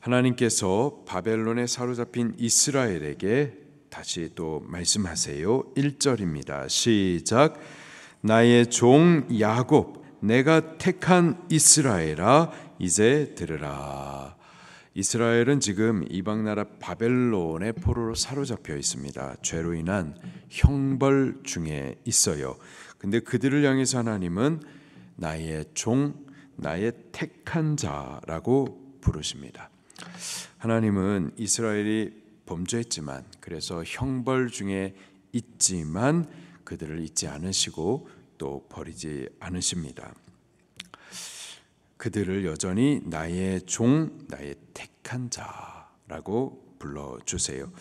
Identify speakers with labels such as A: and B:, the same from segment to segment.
A: 하나님께서 바벨론에 사로잡힌 이스라엘에게 다시 또 말씀하세요. 1절입니다. 시작. 나의 종 야곱, 내가 택한 이스라엘아, 이제 들으라. 이스라엘은 지금 이방 나라 바벨론의 포로로 사로잡혀 있습니다. 죄로 인한 형벌 중에 있어요. 근데 그들을 향해서 하나님은 나의 종, 나의 택한 자라고 부르십니다. 하나님은 이스라엘이 범죄했지만, 그래서 형벌 중에 있지만 그들을 잊지 않으시고 또 버리지 않으십니다. 그들을 여전히 나의 종, 나의 택한 자라고 불러주세요.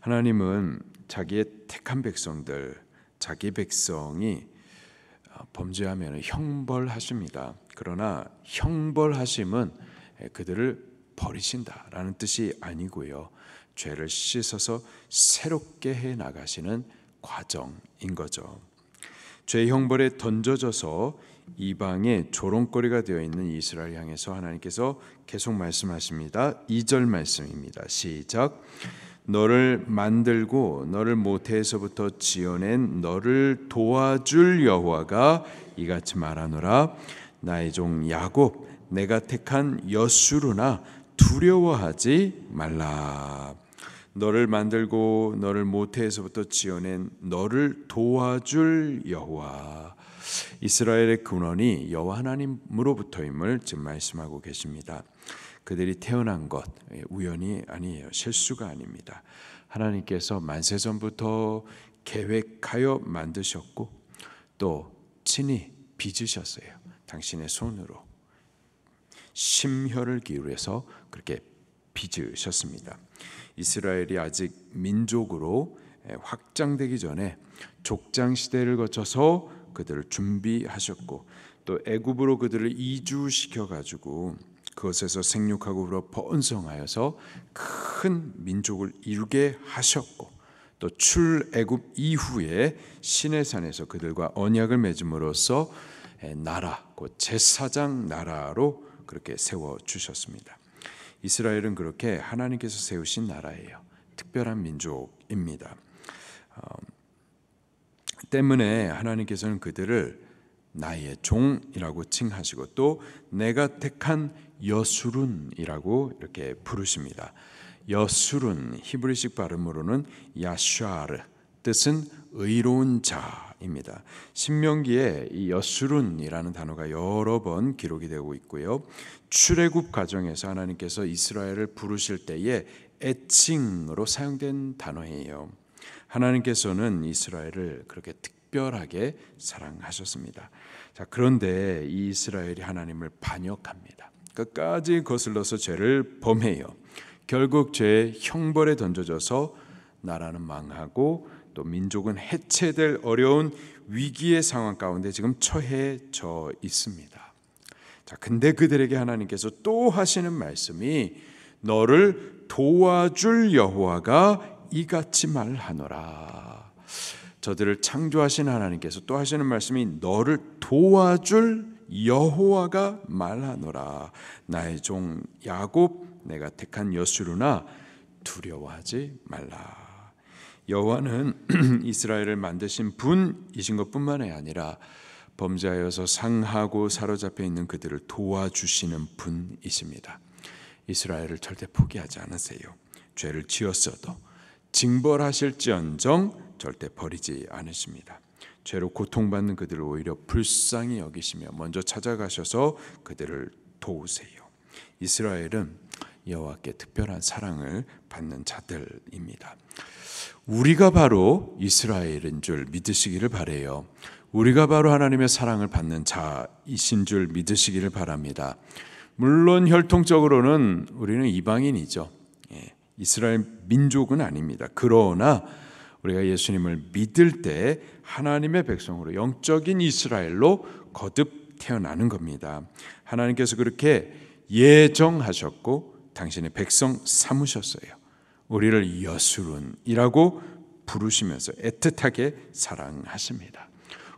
A: 하나님은 자기의 택한 백성들, 자기 백성이 범죄하면 형벌하십니다. 그러나 형벌하심은 그들을 버리신다라는 뜻이 아니고요, 죄를 씻어서 새롭게 해 나가시는 과정인 거죠. 죄의 형벌에 던져져서 이방의 조롱거리가 되어 있는 이스라엘 향해서 하나님께서 계속 말씀하십니다. 2절 말씀입니다. 시작. 너를 만들고 너를 모태에서부터 지어낸 너를 도와줄 여호와가 이같이 말하노라. 나의 종 야곱, 내가 택한 여수르나 두려워하지 말라. 너를 만들고 너를 모태에서부터 지어낸 너를 도와줄 여호와. 이스라엘의 근원이 여호와 하나님으로부터임을 지금 말씀하고 계십니다. 그들이 태어난 것 우연이 아니에요. 실수가 아닙니다. 하나님께서 만세전부터 계획하여 만드셨고 또 친히 빚으셨어요. 당신의 손으로 심혈을 기울여서 그렇게 빚으셨습니다. 이스라엘이 아직 민족으로 확장되기 전에 족장 시대를 거쳐서 그들을 준비하셨고, 또 애굽으로 그들을 이주시켜 가지고 그것에서 생육하고 불어 번성하여서 큰 민족을 이루게 하셨고, 또 출애굽 이후에 시내산에서 그들과 언약을 맺음으로써 나라, 곧 제사장 나라로 그렇게 세워 주셨습니다. 이스라엘은 그렇게 하나님께서 세우신 나라예요. 특별한 민족입니다. 때문에 하나님께서는 그들을 나의 종이라고 칭하시고 또 내가 택한 여수룬이라고 이렇게 부르십니다. 여수룬 히브리식 발음으로는 야샤르, 뜻은 의로운 자입니다. 신명기에 이 여수룬이라는 단어가 여러 번 기록이 되고 있고요. 출애굽 과정에서 하나님께서 이스라엘을 부르실 때에 애칭으로 사용된 단어예요. 하나님께서는 이스라엘을 그렇게 특별하게 사랑하셨습니다. 자, 그런데 이 이스라엘이 하나님을 반역합니다. 끝까지 거슬러서 죄를 범해요. 결국 죄의 형벌에 던져져서 나라는 망하고 또 민족은 해체될 어려운 위기의 상황 가운데 지금 처해져 있습니다. 자, 근데 그들에게 하나님께서 또 하시는 말씀이 너를 도와줄 여호와가 이같이 말하노라. 저들을 창조하신 하나님께서 또 하시는 말씀이 너를 도와줄 여호와가 말하노라. 나의 종 야곱, 내가 택한 여수르나 두려워하지 말라. 여호와는 이스라엘을 만드신 분이신 것뿐만이 아니라 범죄하여서 상하고 사로잡혀 있는 그들을 도와주시는 분이십니다. 이스라엘을 절대 포기하지 않으세요. 죄를 지었어도 징벌하실지언정 절대 버리지 않으십니다. 죄로 고통받는 그들을 오히려 불쌍히 여기시며 먼저 찾아가셔서 그들을 도우세요. 이스라엘은 여호와께 특별한 사랑을 받는 자들입니다. 우리가 바로 이스라엘인 줄 믿으시기를 바라요. 우리가 바로 하나님의 사랑을 받는 자이신 줄 믿으시기를 바랍니다. 물론 혈통적으로는 우리는 이방인이죠. 이스라엘 민족은 아닙니다. 그러나 우리가 예수님을 믿을 때 하나님의 백성으로 영적인 이스라엘로 거듭 태어나는 겁니다. 하나님께서 그렇게 예정하셨고 당신의 백성 삼으셨어요. 우리를 여수룬이라고 부르시면서 애틋하게 사랑하십니다.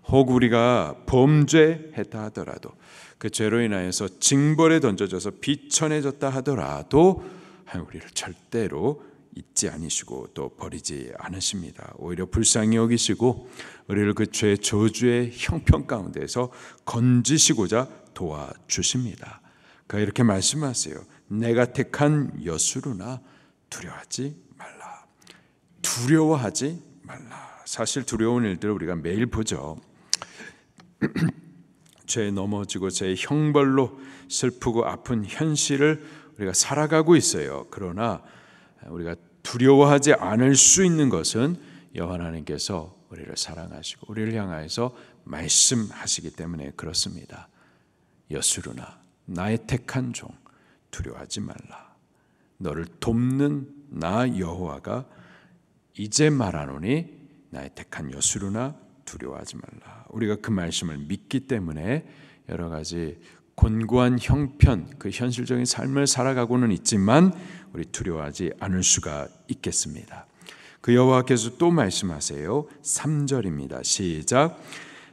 A: 혹 우리가 범죄했다 하더라도 그 죄로 인하여서 징벌에 던져져서 비천해졌다 하더라도 우리를 절대로 잊지 않으시고 또 버리지 않으십니다. 오히려 불쌍히 여기시고 우리를 그 죄의 저주의 형편 가운데서 건지시고자 도와주십니다. 그가 이렇게 말씀하세요. 내가 택한 여수르나 두려워하지 말라. 두려워하지 말라. 사실 두려운 일들을 우리가 매일 보죠. 죄에 넘어지고 죄의 형벌로 슬프고 아픈 현실을 우리가 살아가고 있어요. 그러나 우리가 두려워하지 않을 수 있는 것은 여호와 하나님께서 우리를 사랑하시고 우리를 향하여서 말씀하시기 때문에 그렇습니다. 여수르나 나의 택한 종 두려워하지 말라. 너를 돕는 나 여호와가 이제 말하노니 나의 택한 여수르나 두려워하지 말라. 우리가 그 말씀을 믿기 때문에 여러 가지 곤고한 형편, 그 현실적인 삶을 살아가고는 있지만 우리 두려워하지 않을 수가 있겠습니다. 그 여호와께서 또 말씀하세요. 3절입니다. 시작.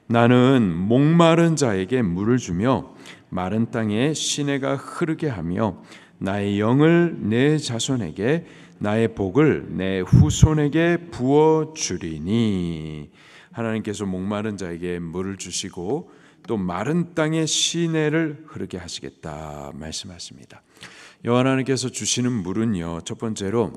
A: 나는 목마른 자에게 물을 주며 마른 땅에 시내가 흐르게 하며 나의 영을 내 자손에게 나의 복을 내 후손에게 부어 주리니. 하나님께서 목마른 자에게 물을 주시고 또 마른 땅에 시내를 흐르게 하시겠다 말씀하십니다. 여호와 하나님께서 주시는 물은요, 첫 번째로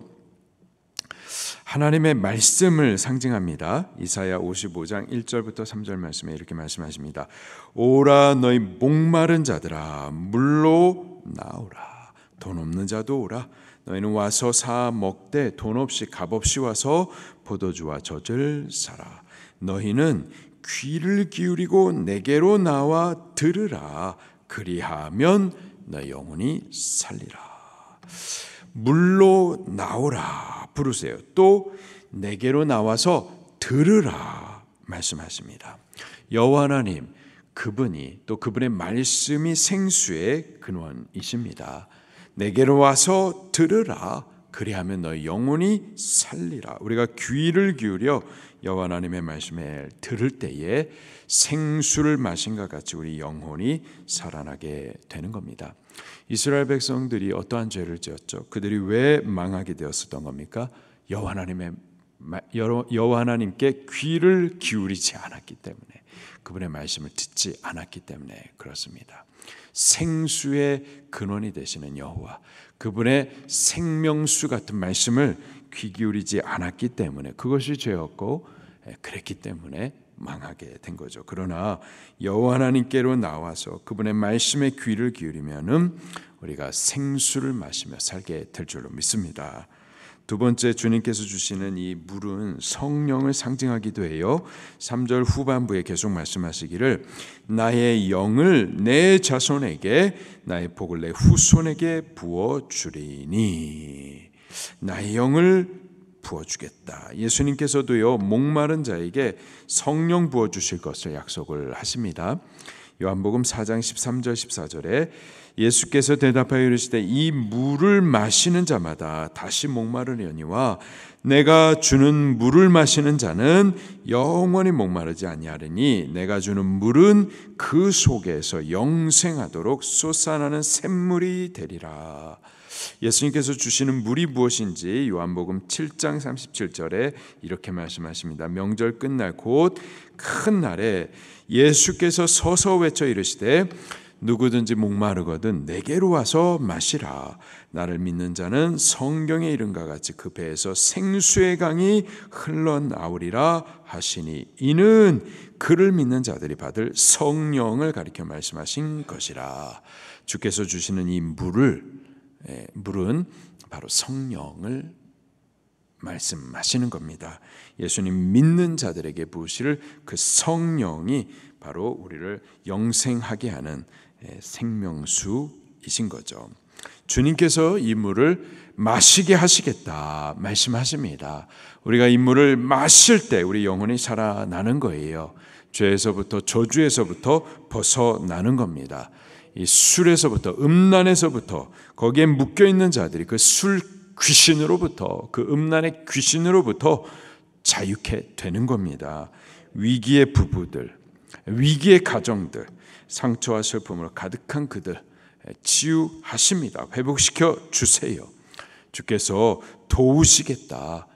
A: 하나님의 말씀을 상징합니다. 이사야 55장 1절부터 3절 말씀에 이렇게 말씀하십니다. 오라 너희 목마른 자들아 물로 나오라. 돈 없는 자도 오라. 너희는 와서 사 먹되 돈 없이 값 없이 와서 포도주와 젖을 사라. 너희는 귀를 기울이고 내게로 나와 들으라. 그리하면 너희 영혼이 살리라. 물로 나오라 부르세요. 또 내게로 나와서 들으라 말씀하십니다. 여호와 하나님 그분이 또 그분의 말씀이 생수의 근원이십니다. 내게로 와서 들으라. 그리하면 너희 영혼이 살리라. 우리가 귀를 기울여 여호와 하나님의 말씀을 들을 때에 생수를 마신 것 같이 우리 영혼이 살아나게 되는 겁니다. 이스라엘 백성들이 어떠한 죄를 지었죠? 그들이 왜 망하게 되었었던 겁니까? 여호와 하나님께 귀를 기울이지 않았기 때문에, 그분의 말씀을 듣지 않았기 때문에 그렇습니다. 생수의 근원이 되시는 여호와, 그분의 생명수 같은 말씀을 귀 기울이지 않았기 때문에 그것이 죄였고, 그랬기 때문에 망하게 된 거죠. 그러나 여호와 하나님께로 나와서 그분의 말씀에 귀를 기울이면은 우리가 생수를 마시며 살게 될 줄로 믿습니다. 두 번째, 주님께서 주시는 이 물은 성령을 상징하기도 해요. 3절 후반부에 계속 말씀하시기를 나의 영을 내 자손에게 나의 복을 내 후손에게 부어주리니. 나의 영을 부어주겠다. 예수님께서도요 목마른 자에게 성령 부어주실 것을 약속을 하십니다. 요한복음 4장 13절 14절에 예수께서 대답하여 이르시되 이 물을 마시는 자마다 다시 목마르려니와 내가 주는 물을 마시는 자는 영원히 목마르지 아니하리니 내가 주는 물은 그 속에서 영생하도록 솟아나는 샘물이 되리라. 예수님께서 주시는 물이 무엇인지 요한복음 7장 37절에 이렇게 말씀하십니다. 명절 끝날 곧 큰 날에 예수께서 서서 외쳐 이르시되 누구든지 목마르거든 내게로 와서 마시라. 나를 믿는 자는 성경에 이른과 같이 그 배에서 생수의 강이 흘러나오리라 하시니 이는 그를 믿는 자들이 받을 성령을 가리켜 말씀하신 것이라. 주께서 주시는 이 물은 바로 성령을 말씀하시는 겁니다. 예수님 믿는 자들에게 부으실 그 성령이 바로 우리를 영생하게 하는 생명수이신 거죠. 주님께서 이 물을 마시게 하시겠다 말씀하십니다. 우리가 이 물을 마실 때 우리 영혼이 살아나는 거예요. 죄에서부터 저주에서부터 벗어나는 겁니다. 이 술에서부터 음란에서부터 거기에 묶여있는 자들이 그 술 귀신으로부터 그 음란의 귀신으로부터 자유케 되는 겁니다. 위기의 부부들, 위기의 가정들, 상처와 슬픔으로 가득한 그들 치유하십니다. 회복시켜 주세요. 주께서 도우시겠다.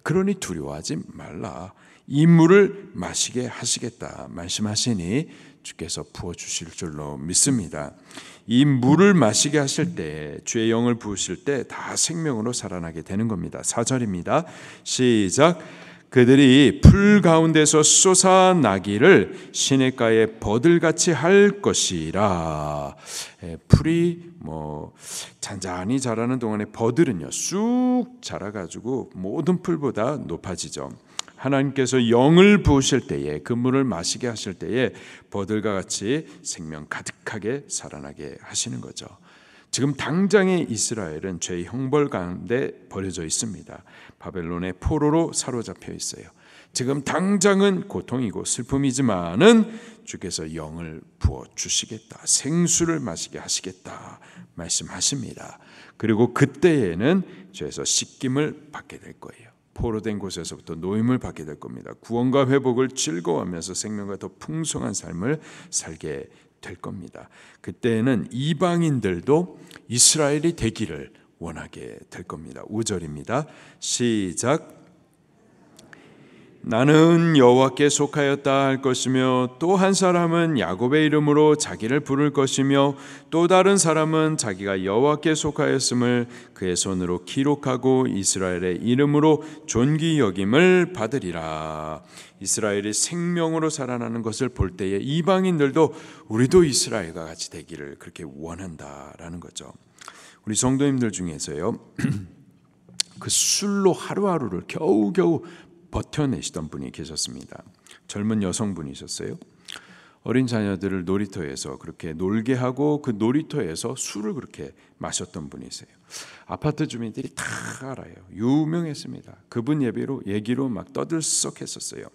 A: 그러니 두려워하지 말라. 이 물을 마시게 하시겠다 말씀하시니 주께서 부어주실 줄로 믿습니다. 이 물을 마시게 하실 때, 주의 영을 부으실 때 다 생명으로 살아나게 되는 겁니다. 4절입니다. 시작. 그들이 풀 가운데서 솟아나기를 시냇가에 버들같이 할 것이라. 풀이 잔잔히 자라는 동안에 버들은요 쑥 자라가지고 모든 풀보다 높아지죠. 하나님께서 영을 부으실 때에, 그 물을 마시게 하실 때에 버들과 같이 생명 가득하게 살아나게 하시는 거죠. 지금 당장의 이스라엘은 죄의 형벌 가운데 버려져 있습니다. 바벨론의 포로로 사로잡혀 있어요. 지금 당장은 고통이고 슬픔이지만은 주께서 영을 부어 주시겠다, 생수를 마시게 하시겠다 말씀하십니다. 그리고 그때에는 죄에서 씻김을 받게 될 거예요. 포로된 곳에서부터 노임을 받게 될 겁니다. 구원과 회복을 즐거워하면서 생명과 더 풍성한 삶을 살게 될 겁니다. 그때에는 이방인들도 이스라엘이 되기를 원하게 될 겁니다. 5절입니다. 시작. 나는 여호와께 속하였다 할 것이며 또 한 사람은 야곱의 이름으로 자기를 부를 것이며 또 다른 사람은 자기가 여호와께 속하였음을 그의 손으로 기록하고 이스라엘의 이름으로 존귀 여김을 받으리라. 이스라엘이 생명으로 살아나는 것을 볼 때에 이방인들도 우리도 이스라엘과 같이 되기를 그렇게 원한다라는 거죠. 우리 성도님들 중에서요 그 술로 하루하루를 겨우겨우 버텨내시던 분이 계셨습니다. 젊은 여성분이셨어요. 어린 자녀들을 놀이터에서 그렇게 놀게 하고 그 놀이터에서 술을 그렇게 마셨던 분이세요. 아파트 주민들이 다 알아요. 유명했습니다. 그분 얘기로 막 떠들썩했었어요.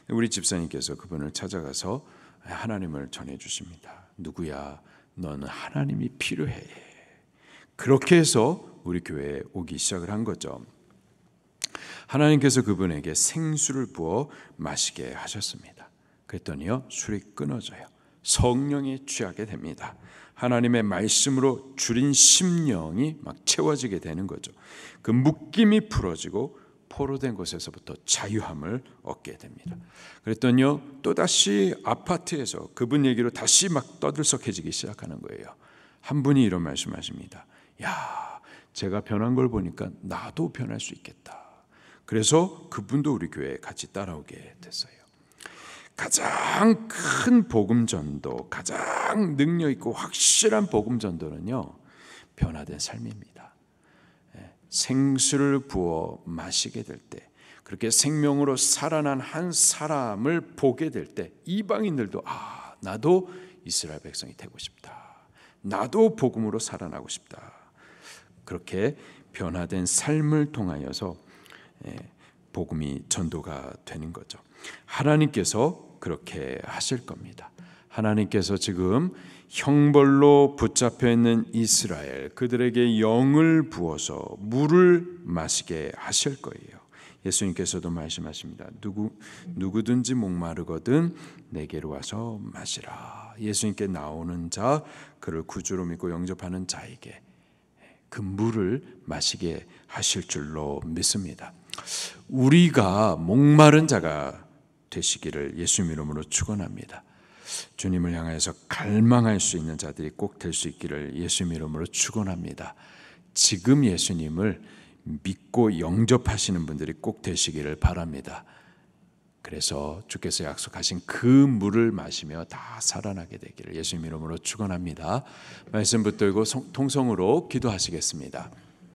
A: 우리 집사님께서 그분을 찾아가서 하나님을 전해주십니다. 누구야, 너는 하나님이 필요해. 그렇게 해서 우리 교회에 오기 시작을 한 거죠. 하나님께서 그분에게 생수를 부어 마시게 하셨습니다. 그랬더니요 술이 끊어져요. 성령에 취하게 됩니다. 하나님의 말씀으로 줄인 심령이 막 채워지게 되는 거죠. 그 묶임이 풀어지고 포로된 곳에서부터 자유함을 얻게 됩니다. 그랬더니요 또다시 아파트에서 그분 얘기로 다시 막 떠들썩해지기 시작하는 거예요. 한 분이 이런 말씀하십니다. 야, 제가 변한 걸 보니까 나도 변할 수 있겠다. 그래서 그분도 우리 교회에 같이 따라오게 됐어요. 가장 큰 복음 전도, 가장 능력 있고 확실한 복음 전도는요 변화된 삶입니다. 생수를 부어 마시게 될 때, 그렇게 생명으로 살아난 한 사람을 보게 될 때 이방인들도 나도 이스라엘 백성이 되고 싶다. 나도 복음으로 살아나고 싶다. 그렇게 변화된 삶을 통하여서 복음이 전도가 되는 거죠. 하나님께서 그렇게 하실 겁니다. 하나님께서 지금 형벌로 붙잡혀 있는 이스라엘, 그들에게 영을 부어서 물을 마시게 하실 거예요. 예수님께서도 말씀하십니다. 누구든지 목마르거든 내게로 와서 마시라. 예수님께 나오는 자, 그를 구주로 믿고 영접하는 자에게 그 물을 마시게 하실 줄로 믿습니다. 우리가 목마른 자가 되시기를 예수님 이름으로 축원합니다. 주님을 향해서 갈망할 수 있는 자들이 꼭 될 수 있기를 예수님 이름으로 축원합니다. 지금 예수님을 믿고 영접하시는 분들이 꼭 되시기를 바랍니다. 그래서 주께서 약속하신 그 물을 마시며 다 살아나게 되기를 예수님 이름으로 축원합니다. 말씀 붙들고 통성으로 기도하시겠습니다.